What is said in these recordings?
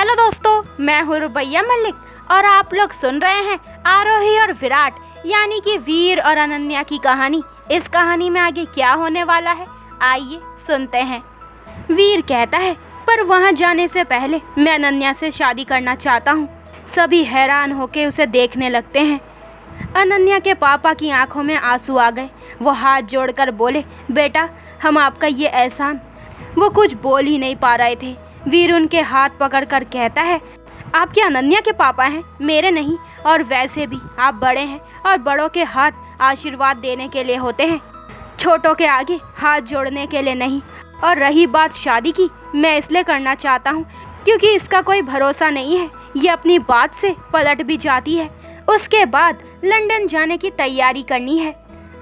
Hello दोस्तों, मैं हूँ रुबैया मलिक और आप लोग सुन रहे हैं आरोही और विराट यानी कि वीर और अनन्या की कहानी। इस कहानी में आगे क्या होने वाला है, आइए सुनते हैं। वीर कहता है, पर वहाँ जाने से पहले मैं अनन्या से शादी करना चाहता हूँ। सभी हैरान होकर उसे देखने लगते हैं। अनन्या के पापा की आंखों में आंसू आ गए। वो हाथ जोड़कर बोले, बेटा हम आपका ये एहसान। वो कुछ बोल ही नहीं पा रहे थे। वीर उनके हाथ पकड़कर कहता है, आपके अनन्या के पापा हैं, मेरे नहीं। और वैसे भी आप बड़े हैं और बड़ों के हाथ आशीर्वाद देने के लिए होते हैं, छोटों के आगे हाथ जोड़ने के लिए नहीं। और रही बात शादी की, मैं इसलिए करना चाहता हूँ क्योंकि इसका कोई भरोसा नहीं है। ये अपनी बात से पलट भी जाती है। उसके बाद लंदन जाने की तैयारी करनी है।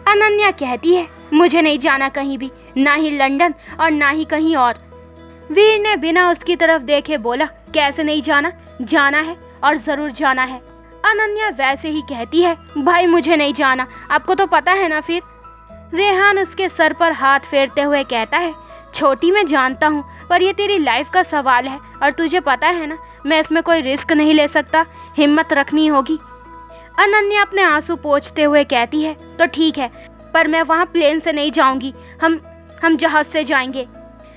अनन्या कहती है, मुझे नहीं जाना कहीं भी, ना ही लंदन और ना ही कहीं और। वीर ने बिना उसकी तरफ देखे बोला, कैसे नहीं जाना, जाना है और ज़रूर जाना है। अनन्या वैसे ही कहती है, भाई मुझे नहीं जाना, आपको तो पता है ना। फिर रेहान उसके सर पर हाथ फेरते हुए कहता है, छोटी मैं जानता हूँ, पर ये तेरी लाइफ का सवाल है और तुझे पता है ना, मैं इसमें कोई रिस्क नहीं ले सकता, हिम्मत रखनी होगी। अनन्या अपने आंसू पोंछते हुए कहती है, तो ठीक है, पर मैं वहाँ प्लेन से नहीं जाऊँगी, हम जहाज़ से जाएंगे।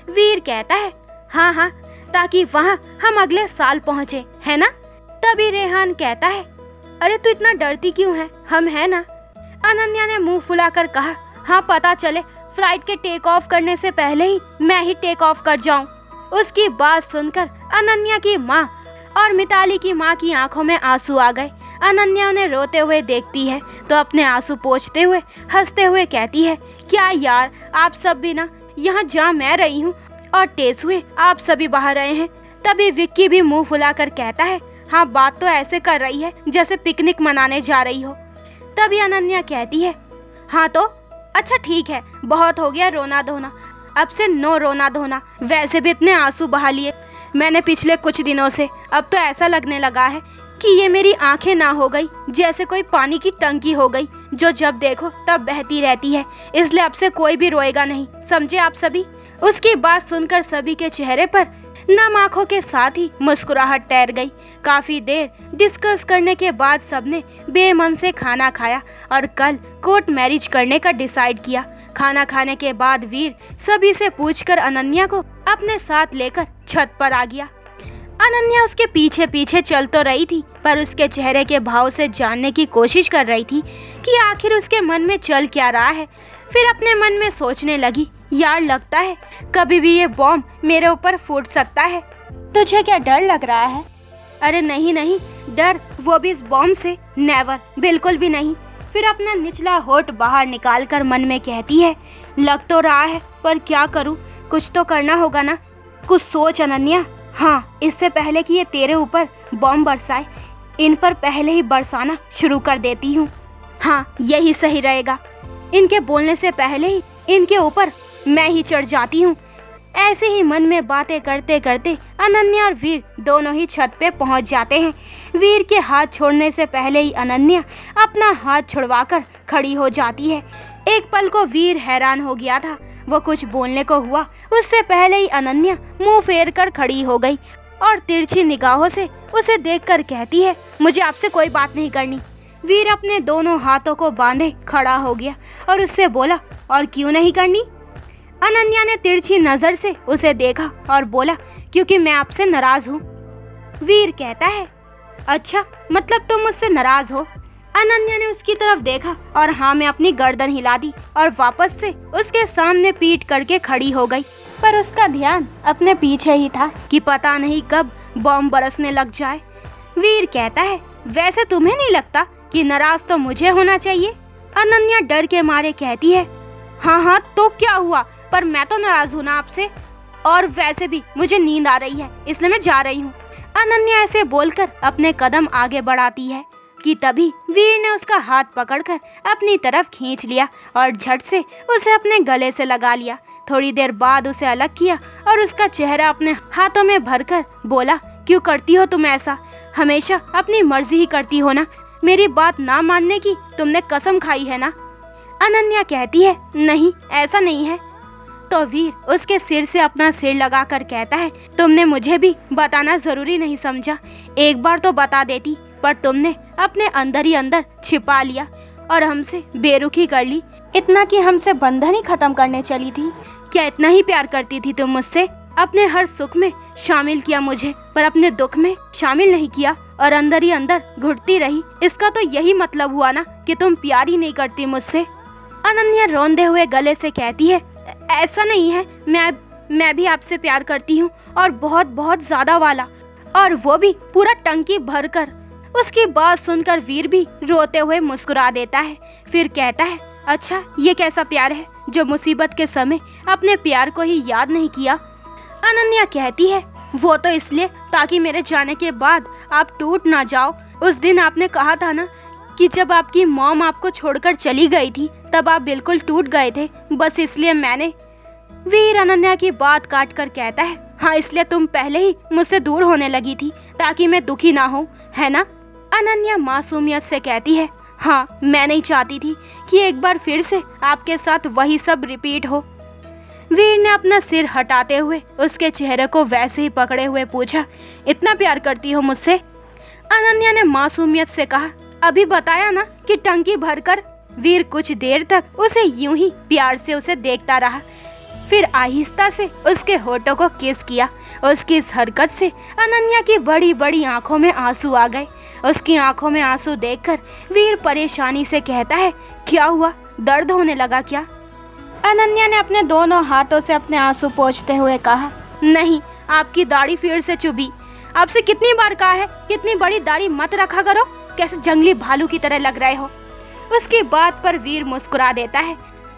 वीर कहता है, हाँ, ताकि वहाँ हम अगले साल पहुँचे, है ना। तभी रेहान कहता है, अरे तू इतना डरती क्यों है, हम है ना। अनन्या ने मुंह फुलाकर कहा, हाँ पता चले फ्लाइट के टेक ऑफ करने से पहले ही मैं ही टेक ऑफ कर जाऊं। उसकी बात सुनकर अनन्या की माँ और मिताली की माँ की आंखों में आंसू आ गए। अनन्या उन्हें रोते हुए देखती है तो अपने आंसू पोंछते हुए हंसते हुए कहती है, क्या यार आप सब भी ना, यहाँ जहाँ मैं रही हूँ और टेसुए आप सभी बाहर रहे हैं। तभी विक्की भी मुंह फुलाकर कहता है, हाँ बात तो ऐसे कर रही है जैसे पिकनिक मनाने जा रही हो। तभी अनन्या कहती है, हाँ तो अच्छा ठीक है, बहुत हो गया रोना धोना, अब से नो रोना धोना। वैसे भी इतने आंसू बहा लिए मैंने पिछले कुछ दिनों से, अब तो ऐसा लगने लगा है कि ये मेरी आंखें ना हो गई, जैसे कोई पानी की टंकी हो गई जो जब देखो तब बहती रहती है। इसलिए अब से कोई भी रोएगा नहीं, समझे आप सभी। उसकी बात सुनकर सभी के चेहरे पर नम आंखों के साथ ही मुस्कुराहट तैर गई। काफी देर डिस्कस करने के बाद सबने बेमन से खाना खाया और कल कोर्ट मैरिज करने का डिसाइड किया। खाना खाने के बाद वीर सभी से पूछकर अनन्या को अपने साथ लेकर छत पर आ गया। अनन्या उसके पीछे पीछे चल तो रही थी, पर उसके चेहरे के भाव से जानने की कोशिश कर रही थी कि आखिर उसके मन में चल क्या रहा है। फिर अपने मन में सोचने लगी, यार लगता है कभी भी ये बॉम्ब मेरे ऊपर फूट सकता है। तुझे क्या डर लग रहा है? अरे नहीं, डर वो भी इस बॉम्ब से, नेवर, बिल्कुल भी नहीं। फिर अपना निचला होठ बाहर निकालकर मन में कहती है, लग तो रहा है, पर क्या करूं, कुछ तो करना होगा ना। कुछ सोच अनन्या। हाँ, इससे पहले कि ये तेरे ऊपर बॉम्ब बरसाए, इन पर पहले ही बरसाना शुरू कर देती हूँ। हाँ, यही सही रहेगा। इनके बोलने से पहले ही इनके ऊपर मैं ही चढ़ जाती हूँ। ऐसे ही मन में बातें करते करते अनन्या और वीर दोनों ही छत पे पहुँच जाते हैं। वीर के हाथ छोड़ने से पहले ही अनन्या अपना हाथ छुड़वाकर खड़ी हो जाती है। एक पल को वीर हैरान हो गया था। वो कुछ बोलने को हुआ उससे पहले ही अनन्या मुंह फेर कर खड़ी हो गई और तिरछी निगाहों से उसे देखकर कहती है, मुझे आपसे कोई बात नहीं करनी। वीर अपने दोनों हाथों को बांधे खड़ा हो गया और उससे बोला, और क्यों नहीं करनी? अनन्या ने तिरछी नजर से उसे देखा और बोला, क्योंकि मैं आपसे नाराज हूँ। वीर कहता है, अच्छा मतलब तुम मुझसे नाराज हो? अनन्या ने उसकी तरफ देखा और हाँ में अपनी गर्दन हिला दी और वापस से उसके सामने पीठ करके खड़ी हो गई। पर उसका ध्यान अपने पीछे ही था कि पता नहीं कब बॉम्ब बरसने लग जाए। वीर कहता है, वैसे तुम्हें नहीं लगता कि नाराज तो मुझे होना चाहिए? अनन्या डर के मारे कहती है, हाँ तो क्या हुआ, पर मैं तो नाराज हूँ ना आपसे, और वैसे भी मुझे नींद आ रही है, इसलिए मैं जा रही हूँ। अनन्या ऐसे बोलकर अपने कदम आगे बढ़ाती है कि तभी वीर ने उसका हाथ पकड़कर अपनी तरफ खींच लिया और झट से उसे अपने गले से लगा लिया। थोड़ी देर बाद उसे अलग किया और उसका चेहरा अपने हाथों में भरकर बोला, क्यों करती हो तुम ऐसा? हमेशा अपनी मर्जी ही करती हो ना, मेरी बात ना मानने की तुमने कसम खाई है ना? अनन्या कहती है, नहीं ऐसा नहीं है। तो वीर उसके सिर से अपना सिर लगाकर कहता है, तुमने मुझे भी बताना जरूरी नहीं समझा। एक बार तो बता देती, पर तुमने अपने अंदर ही अंदर छिपा लिया और हमसे बेरुखी कर ली। इतना कि हमसे बंधन ही खत्म करने चली थी। क्या इतना ही प्यार करती थी तुम मुझसे? अपने हर सुख में शामिल किया मुझे, पर अपने दुख में शामिल नहीं किया और अंदर ही अंदर घुटती रही। इसका तो यही मतलब हुआ ना कि तुम प्यार ही नहीं करती मुझसे। अनन्या रोंदे हुए गले से कहती है, ऐसा नहीं है, मैं भी आपसे प्यार करती हूँ, और बहुत बहुत ज्यादा वाला, और वो भी पूरा टंकी भर कर। उसकी बात सुनकर वीर भी रोते हुए मुस्कुरा देता है। फिर कहता है, अच्छा ये कैसा प्यार है जो मुसीबत के समय अपने प्यार को ही याद नहीं किया? अनन्या कहती है, वो तो इसलिए ताकि मेरे जाने के बाद आप टूट ना जाओ। उस दिन आपने कहा था ना कि जब आपकी मॉम आपको छोड़कर चली गई थी तब आप बिल्कुल टूट गए थे, बस इसलिए मैंने। वीर अनन्या की बात काट कर कहता है, हाँ इसलिए तुम पहले ही मुझसे दूर होने लगी थी ताकि मैं दुखी ना हो, है ना? अनन्या मासूमियत से कहती है, हाँ मैं नहीं चाहती थी कि एक बार फिर से आपके साथ वही सब रिपीट हो। वीर ने अपना सिर हटाते हुए उसके चेहरे को वैसे ही पकड़े हुए पूछा, इतना प्यार करती हो मुझसे? अनन्या ने मासूमियत से कहा, अभी बताया ना कि टंकी भरकर। वीर कुछ देर तक उसे यूं ही प्यार से उसे देखता रहा, फिर आहिस्ता से उसके होठों को किस किया। उसकी इस हरकत से अनन्या की बड़ी बड़ी आंखों में आंसू आ गए। उसकी आंखों में आंसू देखकर वीर परेशानी से कहता है, क्या हुआ, दर्द होने लगा क्या? अनन्या ने अपने दोनों हाथों से अपने आंसू पोंछते हुए कहा, नहीं, आपकी दाढ़ी फिर से चुभी। आपसे कितनी बार कहा है कि इतनी बड़ी दाढ़ी मत रखा करो, कैसे जंगली भालू की तरह लग रहे हो। उसकी बात पर वीर मुस्कुरा देता है,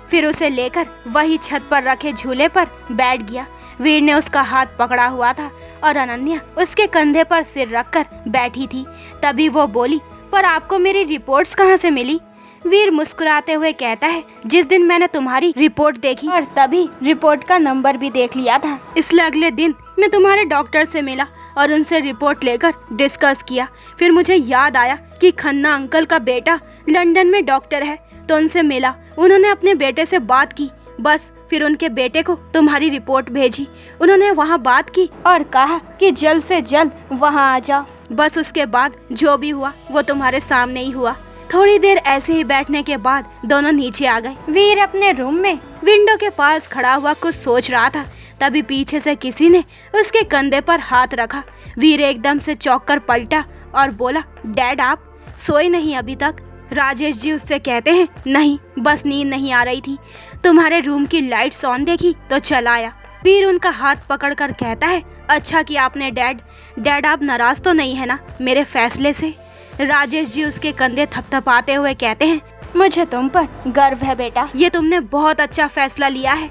फिर उसे लेकर वही छत पर रखे झूले पर बैठ गया। वीर ने उसका हाथ पकड़ा हुआ था और अनन्या उसके कंधे पर सिर रखकर बैठी थी। तभी वो बोली, पर आपको मेरी रिपोर्ट्स कहाँ से मिली? वीर मुस्कुराते हुए कहता है, जिस दिन मैंने तुम्हारी रिपोर्ट देखी और तभी रिपोर्ट का नंबर भी देख लिया था, इसलिए अगले दिन मैं तुम्हारे डॉक्टर से मिला और उनसे रिपोर्ट लेकर डिस्कस किया। फिर मुझे याद आया कि खन्ना अंकल का बेटा लंदन में डॉक्टर है, तो उनसे मिला। उन्होंने अपने बेटे से बात की, बस फिर उनके बेटे को तुम्हारी रिपोर्ट भेजी। उन्होंने वहाँ बात की और कहा कि जल्द से जल्द वहाँ आ जाओ। बस उसके बाद जो भी हुआ वो तुम्हारे सामने ही हुआ। थोड़ी देर ऐसे ही बैठने के बाद दोनों नीचे आ गए। वीर अपने रूम में विंडो के पास खड़ा हुआ कुछ सोच रहा था, तभी पीछे से किसी ने उसके कंधे पर हाथ रखा। वीर एकदम से चौंक कर पलटा और बोला, डैड आप सोए नहीं अभी तक? राजेश जी उससे कहते हैं, नहीं, बस नींद नहीं आ रही थी, तुम्हारे रूम की लाइट्स ऑन देखी तो चल आया। वीर उनका हाथ पकड़कर कहता है, अच्छा किया आपने डैड आप नाराज तो नहीं है ना मेरे फैसले से? राजेश जी उसके कंधे थपथपाते हुए कहते हैं, मुझे तुम पर गर्व है बेटा, ये तुमने बहुत अच्छा फैसला लिया है।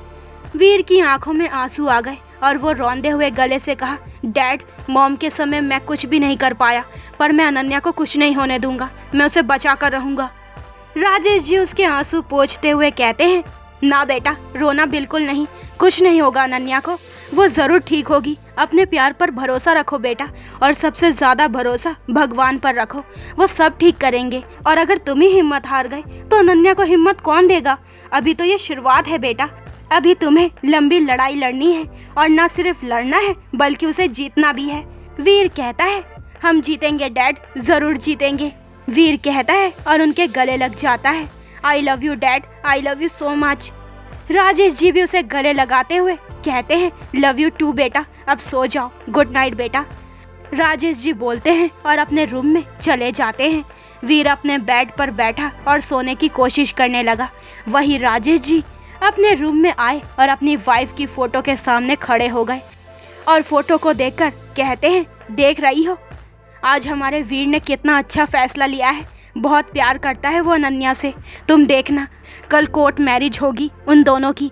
वीर की आंखों में आंसू आ गए और वो रोंदे हुए गले से कहा, डैड मॉम के समय मैं कुछ भी नहीं कर पाया, पर मैं अनन्या को कुछ नहीं होने दूंगा, मैं उसे बचा कर रहूंगा। राजेश जी उसके आंसू पोंछते हुए कहते हैं, ना बेटा, रोना बिल्कुल नहीं, कुछ नहीं होगा अनन्या को, वो जरूर ठीक होगी। अपने प्यार पर भरोसा रखो बेटा, और सबसे ज्यादा भरोसा भगवान पर रखो, वो सब ठीक करेंगे। और अगर तुम ही हिम्मत हार गए तो अनन्या को हिम्मत कौन देगा? अभी तो ये शुरुआत है बेटा, अभी तुम्हें लंबी लड़ाई लड़नी है, और न सिर्फ लड़ना है बल्कि उसे जीतना भी है। वीर कहता है, हम जीतेंगे डैड, जरूर जीतेंगे। वीर कहता है और उनके गले लग जाता है, I love you dad, I love you so much. Rajesh ji भी उसे गले लगाते हुए कहते हैं, लव यू टू बेटा, अब सो जाओ, गुड नाइट बेटा। राजेश जी बोलते हैं और अपने रूम में चले जाते हैं। वीर अपने बेड पर बैठा और सोने की कोशिश करने लगा। वही राजेश जी अपने रूम में आए और अपनी वाइफ की फोटो के सामने खड़े हो गए और फोटो को देखकर कहते हैं, देख रही हो आज हमारे वीर ने कितना अच्छा फैसला लिया है, बहुत प्यार करता है वो अनन्या से। तुम देखना, कल कोर्ट मैरिज होगी उन दोनों की,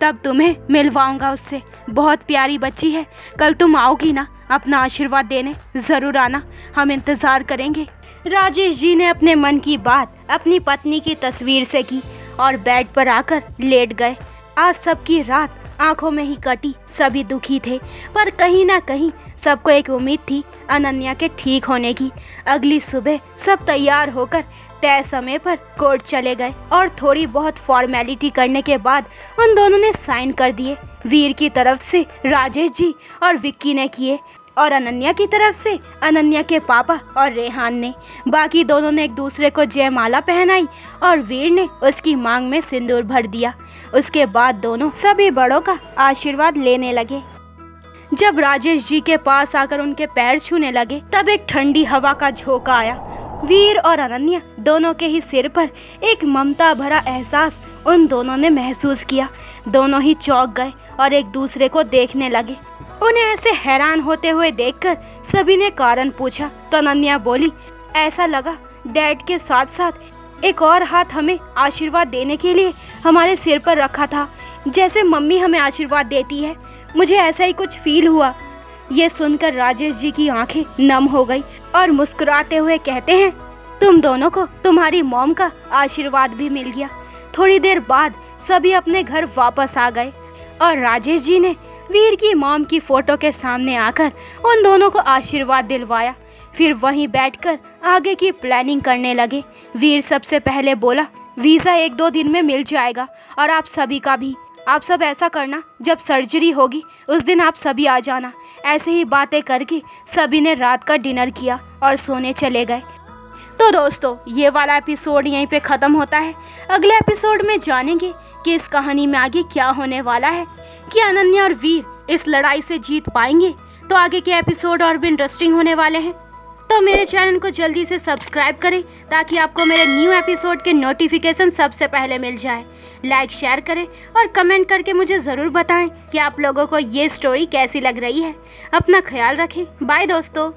तब तुम्हें मिलवाऊंगा उससे, बहुत प्यारी बच्ची है। कल तुम आओगी ना अपना आशीर्वाद देने, ज़रूर आना, हम इंतज़ार करेंगे। राजेश जी ने अपने मन की बात अपनी पत्नी की तस्वीर से की और बेड पर आकर लेट गए। आज सबकी रात आंखों में ही कटी, सभी दुखी थे, पर कहीं ना कहीं सबको एक उम्मीद थी अनन्या के ठीक होने की। अगली सुबह सब तैयार होकर तय समय पर कोर्ट चले गए और थोड़ी बहुत फॉर्मेलिटी करने के बाद उन दोनों ने साइन कर दिए। वीर की तरफ से राजेश जी और विक्की ने किए और अनन्या की तरफ से अनन्या के पापा और रेहान ने। बाकी दोनों ने एक दूसरे को जयमाला पहनाई और वीर ने उसकी मांग में सिंदूर भर दिया। उसके बाद दोनों सभी बड़ों का आशीर्वाद लेने लगे। जब राजेश जी के पास आकर उनके पैर छूने लगे तब एक ठंडी हवा का झोंका आया। वीर और अनन्या दोनों के ही सिर पर एक ममता भरा एहसास उन दोनों ने महसूस किया। दोनों ही चौंक गए और एक दूसरे को देखने लगे। उन्हें ऐसे हैरान होते हुए देखकर सभी ने कारण पूछा तो अनन्या बोली, ऐसा लगा डैड के साथ साथ एक और हाथ हमें आशीर्वाद देने के लिए हमारे सिर पर रखा था, जैसे मम्मी हमें आशीर्वाद देती है। मुझे ऐसा ही कुछ फील हुआ। ये सुनकर राजेश जी की आंखें नम हो गई और मुस्कुराते हुए कहते हैं, तुम दोनों को तुम्हारी मॉम का आशीर्वाद भी मिल गया। थोड़ी देर बाद सभी अपने घर वापस आ गए और राजेश जी ने वीर की मॉम की फोटो के सामने आकर उन दोनों को आशीर्वाद दिलवाया। फिर वहीं बैठकर आगे की प्लानिंग करने लगे। वीर सबसे पहले बोला, वीज़ा 1-2 दिन में मिल जाएगा और आप सभी का भी। आप सब ऐसा करना, जब सर्जरी होगी उस दिन आप सभी आ जाना। ऐसे ही बातें करके सभी ने रात का डिनर किया और सोने चले गए। तो दोस्तों, ये वाला एपिसोड यहीं पे ख़त्म होता है। अगले एपिसोड में जानेंगे कि इस कहानी में आगे क्या होने वाला है। क्या अनन्या और वीर इस लड़ाई से जीत पाएंगे? तो आगे के एपिसोड और भी इंटरेस्टिंग होने वाले हैं। तो मेरे चैनल को जल्दी से सब्सक्राइब करें ताकि आपको मेरे न्यू एपिसोड के नोटिफिकेशन सबसे पहले मिल जाए। लाइक शेयर करें और कमेंट करके मुझे ज़रूर बताएं कि आप लोगों को ये स्टोरी कैसी लग रही है। अपना ख्याल रखें। बाय दोस्तों।